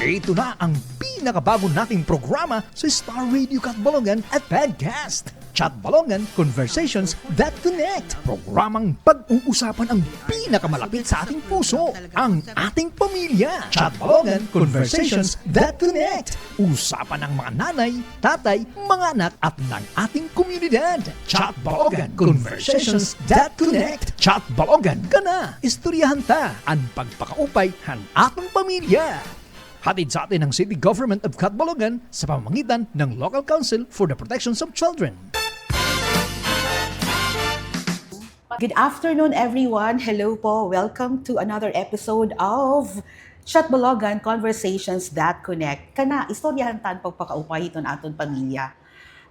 Ito na ang pinakabago nating programa sa Star Radio Catbalogan at Podcast. Chat Balongan Conversations That Connect. Programang pag-uusapan ang pinakamalapit sa ating puso, ang ating pamilya. Chat Balongan Conversations That Connect. Usapan ng mga nanay, tatay, mga anak at ng ating komunidad. Chat Balongan Conversations That Connect. Chat Balongan ka na. Istoryahan ta ang pagpakaupay ng atong pamilya. Hatid sa atin ng City Government of Catbalogan sa pamamagitan ng Local Council for the Protection of Children. Good afternoon, everyone. Hello po. Welcome to another episode of Catbalogan Conversations That Connect. Kana, istoryahan tan pagpakaupay ito na aton pamilya.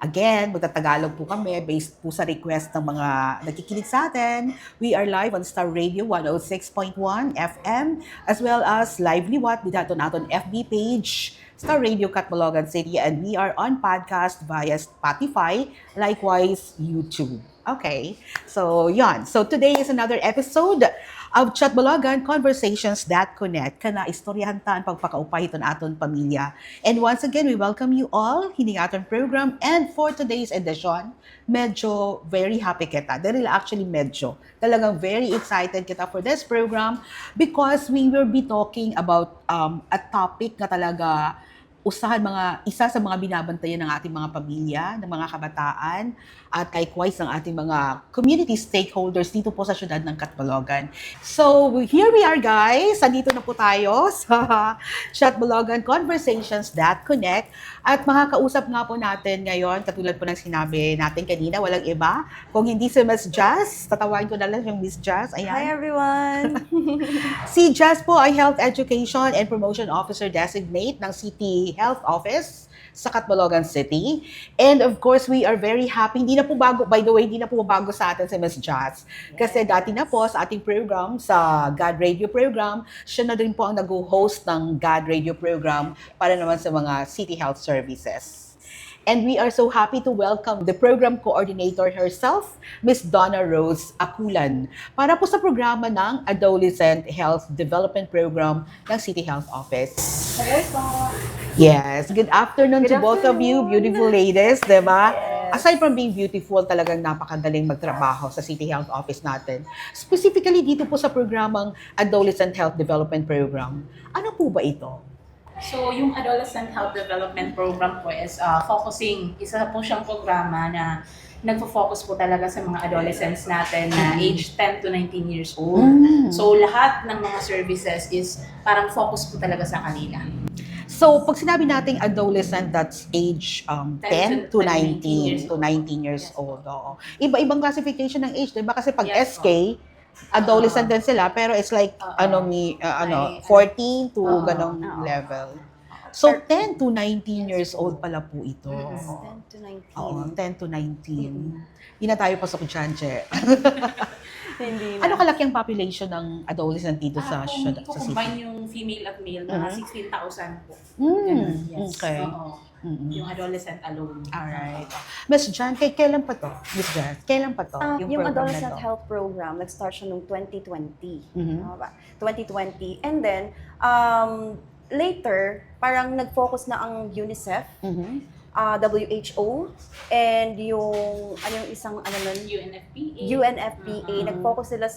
Again, magtatagalog po kami based po sa request ng mga nakikinig sa atin. We are live on Star Radio 106.1 FM as well as lively what with aton FB page, Star Radio Catbalogan City, and we are on podcast via Spotify, likewise YouTube. Okay, so yon. So today is another episode of Catbalogan Conversations That Connect. Kana istoryahan tan pagpakaupay iton aton pamilya. And once again, we welcome you all hining aton program. And for today's edition, medyo very happy kita. Dahil actually medyo talagang very excited kita for this program because we will be talking about a topic na talaga isa sa mga binabantayan ng ating mga pamilya, ng mga kabataan, at likewise ng ating mga community stakeholders dito po sa syudad ng Catbalogan. So, here we are guys. Andito na po tayo sa Catbalogan Conversations That Connect. At makakausap nga po natin ngayon, katulad po ng sinabi natin kanina, walang iba. Kung hindi si Miss Jazz, tatawagin ko na lang yung Miss Jazz. Ayan. Hi everyone! Si Jazz po ay Health Education and Promotion Officer Designate ng City Health Office sa Catbalogan City. And of course, we are very happy. Hindi na po bago, by the way, hindi na po bago sa atin si Ms. Jazz. Kasi dati na po sa ating program, sa God Radio program, siya na rin po ang nag-host ng God Radio program para naman sa mga City Health Services. And we are so happy to welcome the program coordinator herself, Ms. Donna Rose Akulan, para po sa programa ng Adolescent Health Development Program ng City Health Office. Hello po! Yes, good afternoon to both of you, beautiful ladies, di ba? Yes. Aside from being beautiful, talagang napakadaling magtrabaho sa City Health Office natin. Specifically dito po sa programang Adolescent Health Development Program. Ano po ba ito? So, yung Adolescent Health Development Program po is focusing, isa po siyang programa na nagpo-focus po talaga sa mga adolescents natin na age 10 to 19 years old. So, lahat ng mga services is parang focus po talaga sa kanila. So, pag sinabi nating adolescent, that's age 10 to 19 years old. Oo. Iba-ibang classification ng age, diba? Kasi pag Yes, SK, adolescent din sila, pero it's like 14 to ganong level. So 10 to 19 years old pala po ito. 10 to 19. Oo, 10 to 19. Hindi na tayo pasok dyan, Che. Hindi na. Ano kalaki ang population ng adolescent dito sa Kung city? i-combine yung female at male, mga 16,000 po. Yes. Okay. Oo. Yung adolescent alone. Alright. Miss Jan, kailan pa to? Miss Jan, kailan pa to? Yung program Adolescent na to? Health Program, nag-start siya noong 2020. Mhm. Tama ba? 2020. And then, later, parang nag-focus na ang UNICEF, Mhm. WHO, and yung isang nun, UNFPA. UNFPA, nag-focus sila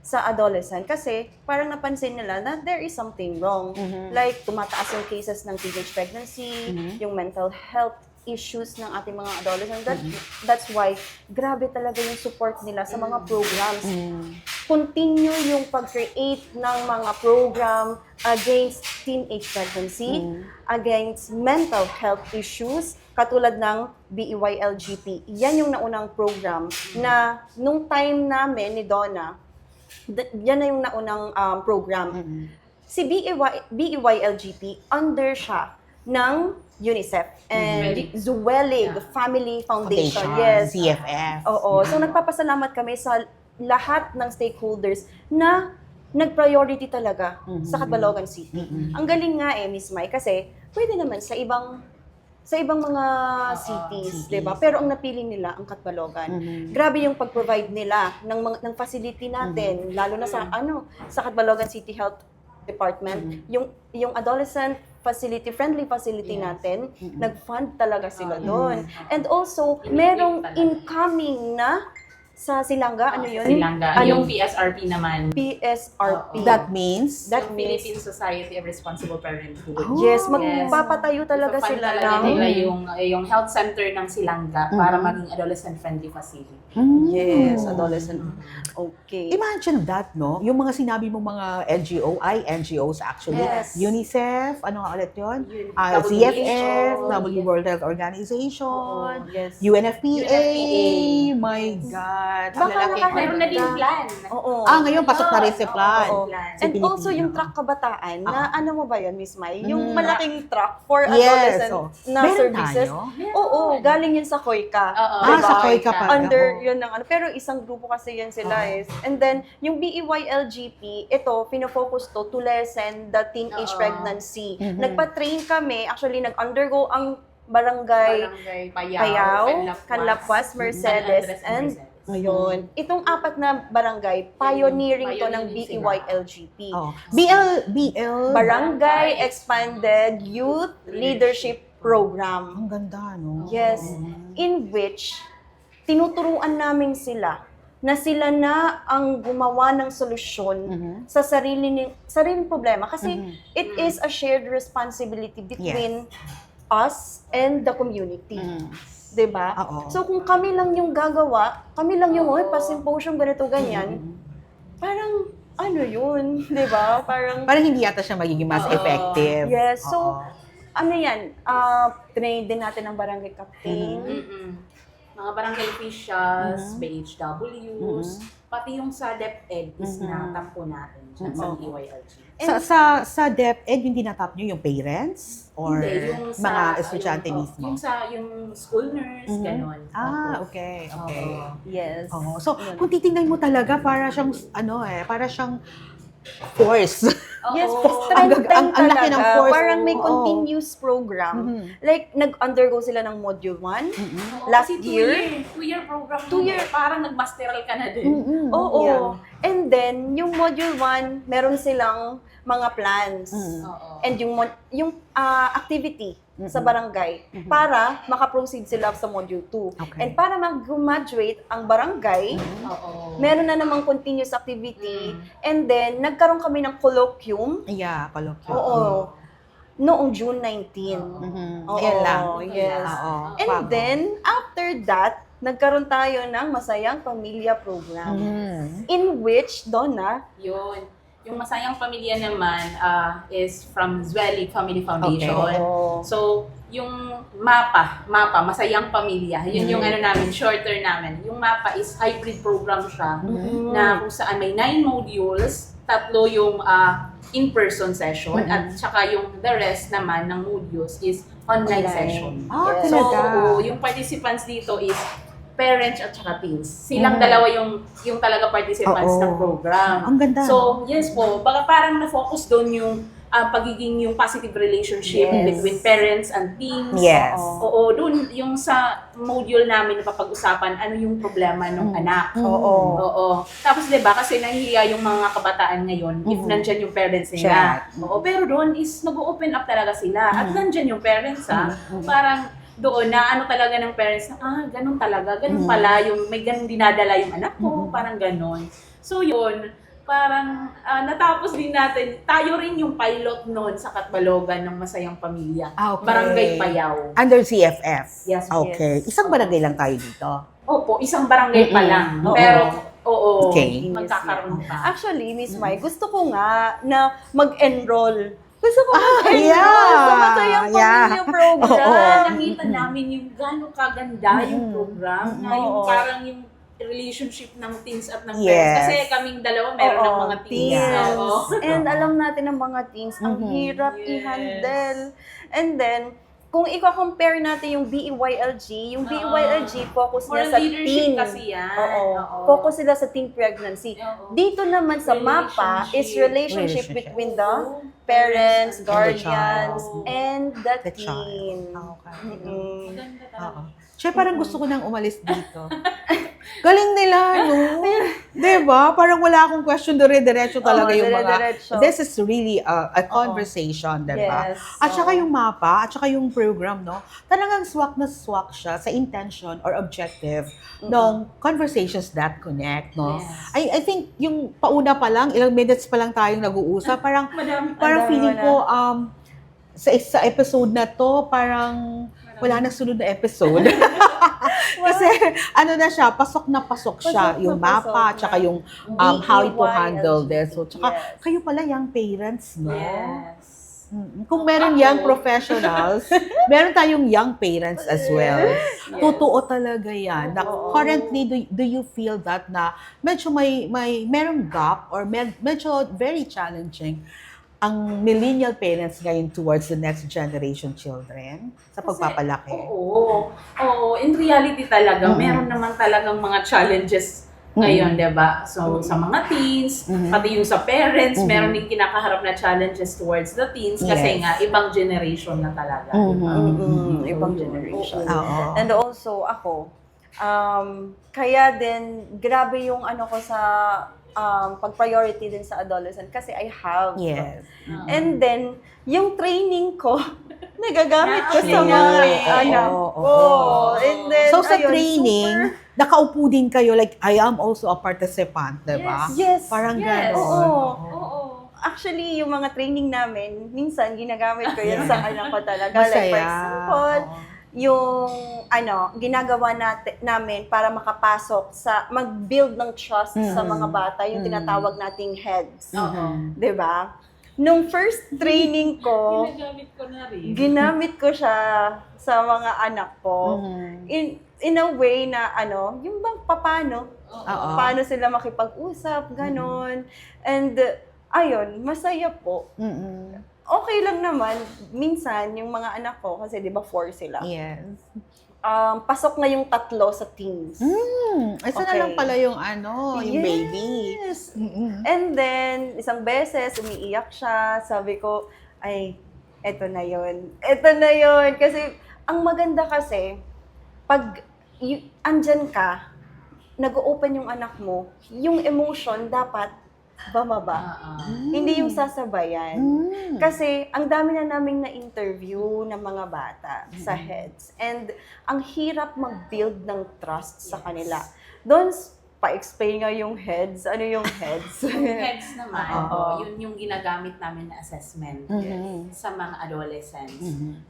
sa adolescent kasi parang napansin nila na there is something wrong. Like, tumataas yung cases ng teenage pregnancy, yung mental health issues ng ating mga adolescent. That's why, grabe talaga yung support nila sa mga programs. Continue yung pag-create ng mga program against teenage pregnancy, against mental health issues, katulad ng BEYLGP. Yan yung naunang program na nung time namin ni Donna, yan na yung naunang program. Si BEYLGP, under siya ng UNICEF and Zuwelig Family Foundation. Yes. CFF. Oo. So nagpapasalamat kami sa lahat ng stakeholders na nag-priority talaga sa Catbalogan City. Ang galing nga Miss Mai, kasi pwede naman sa ibang mga cities, 'di ba? Pero ang napili nila ang Catbalogan. Grabe yung pag-provide nila ng facility natin, lalo na sa sa Catbalogan City Health department, yung adolescent friendly facility natin, nag-fund talaga sila doon. And also, merong incoming na sa Silanga, ano yun? Silanga. Yung PSRP naman. PSRP. That means? That means, Philippine Society of Responsible Parenthood. yes, magpapatayo talaga Ipa-fund sila talaga ng... nila yung health center ng Silanga para maging adolescent-friendly facility. Yes, adolescent. Okay. Imagine that, no? Yung mga sinabi mo mga NGOs actually. Yes. UNICEF, ano nga ulit yun? WHO, CFF, yes. World Health Organization, Yes. UNFPA, UNFPA. my God. Baka Ang lalaki. nakaka- Meron na din plan. Oo. Ngayon, pasok na rin sa plan. Oo. Plan. And Pilipino. also yung truck kabataan, na ano mo ba yun, Miss Mai? Yung Mm. malaking truck for Yes, adolescent oh. na Meron services. tayo? Oo, galing yun sa Koika. Oo. Diba? Sa Koika pa. Under Oo. yun ng ano. Pero isang grupo kasi yun sila is. And then, yung BEYLGP, ito, pinofocus to lessen the teenage Oo. pregnancy. Mhm. Nagpa-train kami, actually nag-undergo ang barangay Payao, Canlapas, Mercedes, and Ayun. Itong 4 na barangay, pioneering to ng Pioneering sila. BEYLGP. Oh. BL. Barangay Expanded Youth Leadership Program. Ang ganda, no? Yes. In which, tinuturuan namin sila na sila na ang gumawa ng solusyon sa sariling problema. Kasi it is a shared responsibility between us and the community. Diba? Oo. So kung kami lang yung gagawa, kami lang yung, pa-symposium, ganito, ganyan, parang, ano yun? Diba? Parang, Parang hindi yata siya magiging mas effective. yes. So, Oo. ano yan, train din natin ang barangay captain. Mga barangay officials, BHWs, pati yung sa DepEd is natampo natin dyan sa BEYLG. Sa DepEd, yung tinatap nyo yung parents? Or Hindi, yung sa, mga estudyante mismo? Yung school nurse, gano'n. Okay. Oo. Yes. Oh, so, kung titingnan mo talaga, para siyang, para siyang force. Yes, Oo. trending ang laki ng talaga. force. Parang may Oo. continuous program. Like, nag-undergo sila ng Module 1. Oo, Last kasi year? 2-year program. 2-year. Parang nag-masteral ka na din. Oo. Yeah. And then, yung Module 1, meron silang mga plans. Oo. And yung activity sa barangay para makaproceed sila sa Module 2. Okay. And para mag-graduate ang barangay, Oo. meron na namang continuous activity. And then, nagkaroon kami ng colloquium. Yeah, colloquium. Oo. Noong June 19. Oo, Ayan lang. yes. Oo. And then, after that, nagkaroon tayo ng Masayang Pamilya Program. In which, Donna, Yun. Yung Masayang Pamilya naman is from Zweli Family Foundation. Oo. So, yung MAPA, Masayang Pamilya, yun yung ano namin, shorter namin. Yung MAPA is hybrid program siya na kung saan may 9 modules, 3 yung in-person session at saka yung the rest naman ng modules is online session. Yes. So, talaga. yung participants dito is parents at saka teens. Silang dalawa yung talaga participants Oo. ng program. Ang ganda. So, yes po, baka parang na-focus doon yung pagiging yung positive relationship Yes. between parents and teens. Yes. Oo, doon yung sa module namin na pag-usapan ano yung problema ng anak. Oo. Oo. Tapos 'di ba kasi nahihiya yung mga kabataan ngayon if nandyan yung parents nila. Oo, pero doon is nag-open up talaga sila at nandyan yung parents parang doon na ano talaga ng parents na ganun talaga, ganun pala yung may ganun dinadala yung anak ko, parang ganun. So yun, parang natapos din natin, tayo rin yung pilot noon sa Catbalogan ng Masayang Pamilya. Okay. Barangay Payao. Under CFF? Yes, Okay. yes. Isang barangay lang tayo dito? Opo, isang barangay pa lang. Oo. Pero, oo, Okay. magkakaroon pa. Actually, Miss Mai, gusto ko nga na mag-enroll. Gusto ko mag-enroll yeah. sa Masayang Yeah. Pamilya Program. Nakita namin yung gano'ng kaganda yung program, na yung Oo. parang yung relationship ng teens at ng Yes. parents. Kasi kaming dalawa meron ng mga teens. teens. Oo. And alam natin ng mga teens, ang hirap Yes. i-handle. And then, kung i-compare natin yung BEYLG, yung BEYLG, focus More niya sa leadership teen. kasi yan. Oo. Oo. Focus sila sa teen pregnancy. Oo. Dito naman sa MAPA is relationship Relationship. between the parents, And the guardians, child. and the The child. teen. Okay. Mm-mm. Maganda Oo. talaga. Siya parang gusto ko nang umalis dito. Galing nila, no? Diba? Parang wala akong question, dire-diretso talaga yung mga... dire-diretso. This is really a conversation, diba? Yes. At saka yung mapa, at saka yung program, no? Talagang swak na swak siya sa intention or objective ng Conversations That Connect, no? Yes. I think yung pauna pa lang, ilang minutes pa lang tayong nag-uusap, parang Madami feeling na. ko, sa episode na to, parang wala na sunod na episode. Kasi ano na siya, pasok na pasok siya. Pasok na Yung mapa, pasok tsaka na. yung how to DEY, handle LGBT. this. So, tsaka Yes. kayo pala young parents, no? Yes. Kung meron young professionals, meron tayong young parents as well. Totoo talaga yan. Na currently, do you feel that na medyo merong gap or medyo very challenging ang millennial parents ngayon towards the next generation children sa pagpapalaki? Oo. In reality talaga, meron naman talagang mga challenges ngayon, di ba? So, sa mga teens, pati yung sa parents, meron din kinakaharap na challenges towards the teens kasi Yes. nga, ibang generation na talaga. Ibang generation. Oo. And also, ako, kaya din, grabe yung ano ko sa pag-priority din sa adolescent kasi I have. Yes. And then, yung training ko, nagagamit ko sa Yeah. mga Oo, anak oo, ko. oo. And then, So sa ayun, training, super- nakaupo din kayo, like, I am also a participant, diba? Yes. Parang Yes. gano'n. Oo. Actually, yung mga training namin, minsan ginagamit ko yun sa anak ko talaga. Like, for Masaya. example, yung ginagawa namin para makapasok sa mag-build ng trust sa mga bata, yung tinatawag nating heads. Oo. 'Di ba? Nung first training ko, Ginagamit ko na rin. ginamit ko siya sa mga anak ko. In a way na yung bang paano paano sila makipag-usap, ganon. And ayun, masaya po. Okay lang naman, minsan, yung mga anak ko, kasi di ba 4 sila, Yes. pasok na yung 3 sa teens. Isa na lang pala yung yung baby. Yes. And then, isang beses, umiiyak siya, sabi ko, ay, eto na yun. Eto na yun. Kasi, ang maganda kasi, pag andyan ka, nag-open yung anak mo, yung emotion dapat bumaba. Hindi yung sasabayan. Kasi ang dami na naming na-interview ng mga bata sa heads. And ang hirap mag-build ng trust sa kanila. Doon, pa-explain nga yung heads. Ano yung heads? Heads naman, yun yung ginagamit namin na assessment sa mga adolescents.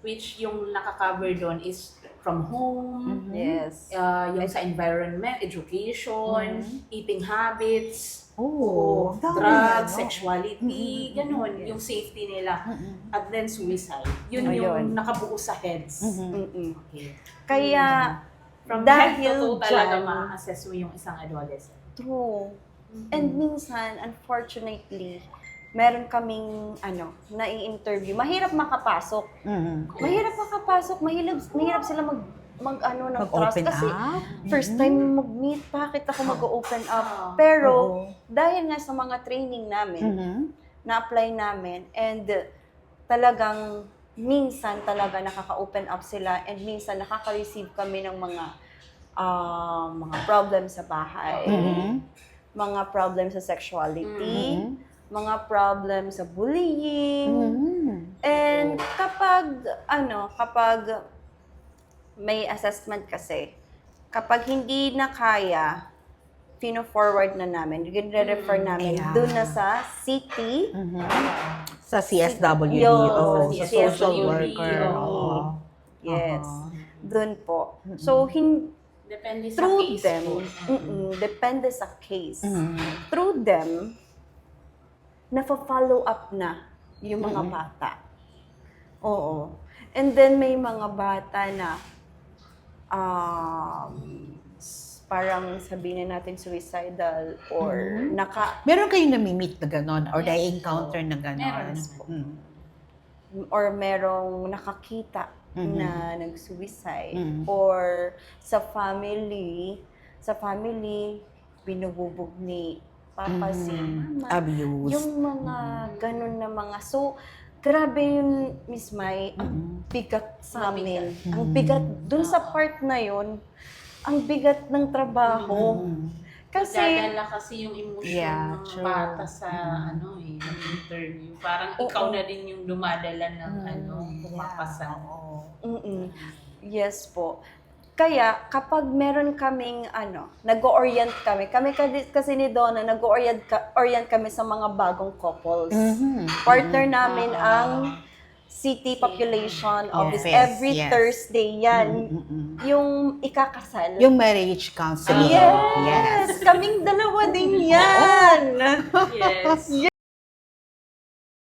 Which yung nakaka-cover doon is from home, Yes. yung sa environment, education, eating habits, Dami drugs, yan, no? sexuality, ganun, yung safety nila. At then suicide. Yun Ayun. yung nakabuo sa heads. Mm-mm. Okay. Kaya, From head dahil to toe talaga dyan, ma-assess mo yung isang adolescent. true. And minsan, unfortunately, meron kaming nai-interview. Mahirap makapasok. Mahirap makapasok. Mahirap sila ng trust. Mag-open Kasi up. first time mag-meet, bakit ako mag-open up? Pero, dahil nga sa mga training namin, na-apply namin, and talagang minsan talaga nakaka-open up sila, and minsan nakaka-receive kami ng mga problem sa bahay, mga problem sa sexuality, mga problem sa bullying, and kapag may assessment kasi, kapag hindi na kaya, pino-forward na namin, gine-refer namin Yeah. doon na sa city, Sa CSWD. Yo, Sa sa social CSWD, worker. oo. yes, doon po. So, Depende sa through case them, po. depende sa case. Through them, na-follow up na yung mga bata. Oo. And then may mga bata na parang sabihin na natin suicidal or Meron kayong nami-meet na gano'n or na-encounter na gano'n? Meron po. or merong nakakita na nag-suicide or sa family binububog ni papa si mama. Abuse. Yung mga ganun na mga, so grabe yun, Miss Mai, ang bigat sa amin. Ang bigat, dun sa part na yun, ang bigat ng trabaho. Kasi, Dadala kasi yung emotion Yeah, ng true. bata sa ng interview. Parang ikaw na din yung dumadala ng kumakasan. mm-mm. Yes po. Kaya, kapag meron kaming, nag-orient kami kasi ni Donna, nag-orient kami sa mga bagong couples. Partner namin ang city population office. Yes, Every yes. Thursday yan. Yung ikakasal. Yung marriage counseling. Yes! Kaming dalawa din yan! Yes.